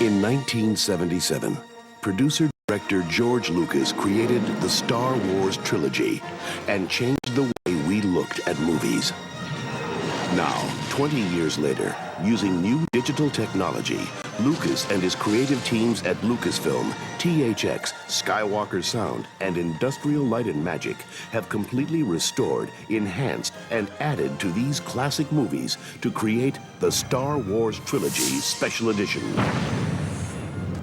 In 1977, producer-director George Lucas created the Star Wars trilogy and changed the way we looked at movies. Now, 20 years later, using new digital technology, Lucas and his creative teams at Lucasfilm, THX, Skywalker Sound, and Industrial Light and Magic have completely restored, enhanced, and added to these classic movies to create the Star Wars Trilogy Special Edition.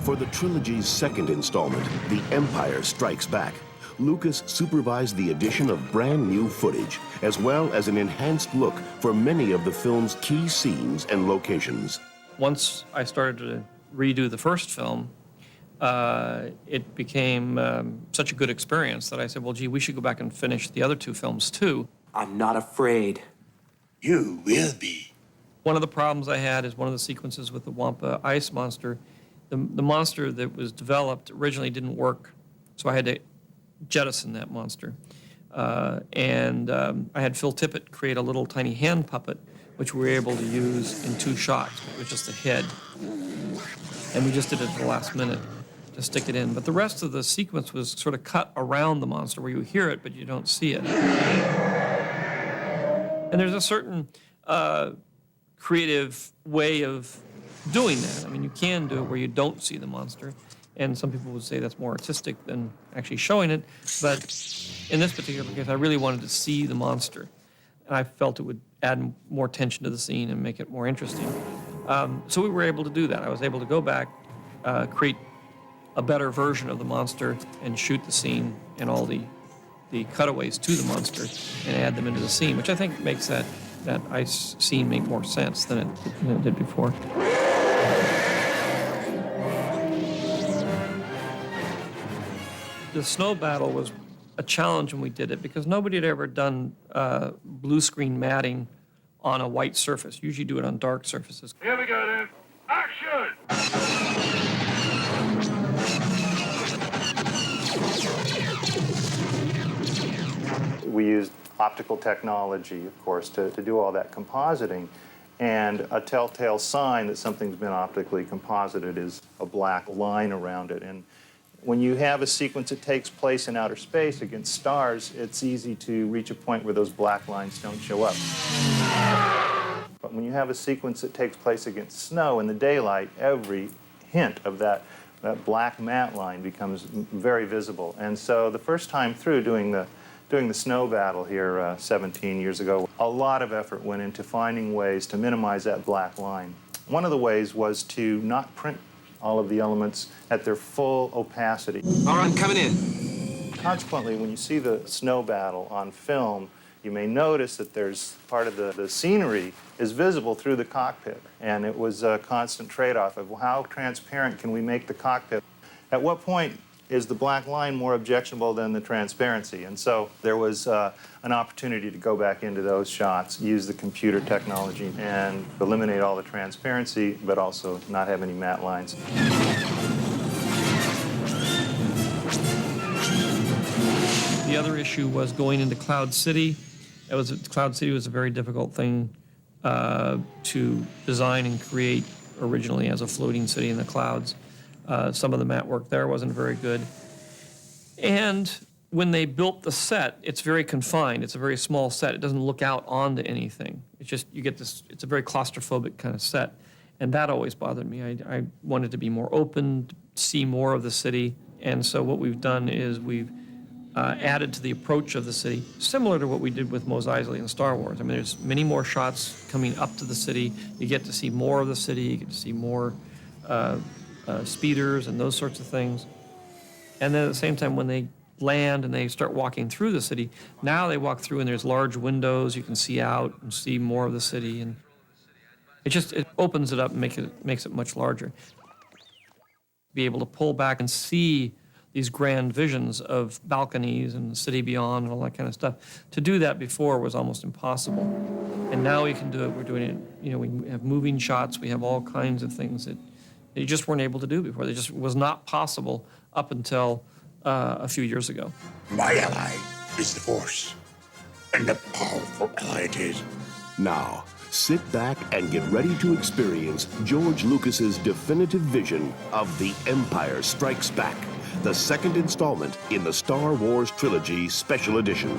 For the trilogy's second installment, The Empire Strikes Back, Lucas supervised the addition of brand new footage, as well as an enhanced look for many of the film's key scenes and locations. Once I started to redo the first film, it became such a good experience that I said, well, gee, we should go back and finish the other two films too. I'm not afraid. You will be. One of the problems I had is one of the sequences with the Wampa ice monster. The monster that was developed originally didn't work, so I had to jettison that monster. I had Phil Tippett create a little tiny hand puppet, which we were able to use in 2 shots. It was just a head. And we just did it at the last minute to stick it in. But the rest of the sequence was sort of cut around the monster where you hear it, but you don't see it. And there's a certain creative way of doing that. I mean, you can do it where you don't see the monster. And some people would say that's more artistic than actually showing it. But in this particular case, I really wanted to see the monster. And I felt it would add more tension to the scene and make it more interesting. So we were able to do that. I was able to go back, create a better version of the monster, and shoot the scene and all the cutaways to the monster and add them into the scene, which I think makes that ice scene make more sense than it did before. The snow battle was a challenge when we did it because nobody had ever done blue screen matting on a white surface. Usually do it on dark surfaces. Here we go then. Action! We used optical technology, of course, to do all that compositing. And a telltale sign that something's been optically composited is a black line around it. And when you have a sequence that takes place in outer space against stars, it's easy to reach a point where those black lines don't show up. But when you have a sequence that takes place against snow in the daylight, every hint of that black matte line becomes very visible. And so the first time through doing the snow battle here 17 years ago, a lot of effort went into finding ways to minimize that black line. One of the ways was to not print all of the elements at their full opacity. All right, I'm coming in. Consequently, when you see the snow battle on film, you may notice that there's part of the scenery is visible through the cockpit. And it was a constant trade-off of how transparent can we make the cockpit? At what point is the black line more objectionable than the transparency? And so there was an opportunity to go back into those shots, use the computer technology, and eliminate all the transparency, but also not have any matte lines. The other issue was going into Cloud City. Cloud City was a very difficult thing to design and create originally as a floating city in the clouds. Some of the matte work there wasn't very good. And when they built the set, it's very confined. It's a very small set. It doesn't look out onto anything. It's just, you get this, it's a very claustrophobic kind of set. And that always bothered me. I wanted to be more open, to see more of the city. And so what we've done is we've added to the approach of the city, similar to what we did with Mos Eisley in Star Wars. I mean, there's many more shots coming up to the city. You get to see more of the city. You get to see more speeders and those sorts of things. And then at the same time, when they land and they start walking through the city, now they walk through and there's large windows. You can see out and see more of the city. And it opens it up and makes it much larger. Be able to pull back and see these grand visions of balconies and the city beyond and all that kind of stuff. To do that before was almost impossible. And now we can do it. We're doing it, you know, we have moving shots. We have all kinds of things that you just weren't able to do before. They just was not possible up until a few years ago. My ally is the Force, and a powerful ally it is. Now, Sit back and get ready to experience George Lucas's definitive vision of The Empire Strikes Back, the second installment in the Star Wars Trilogy Special Edition.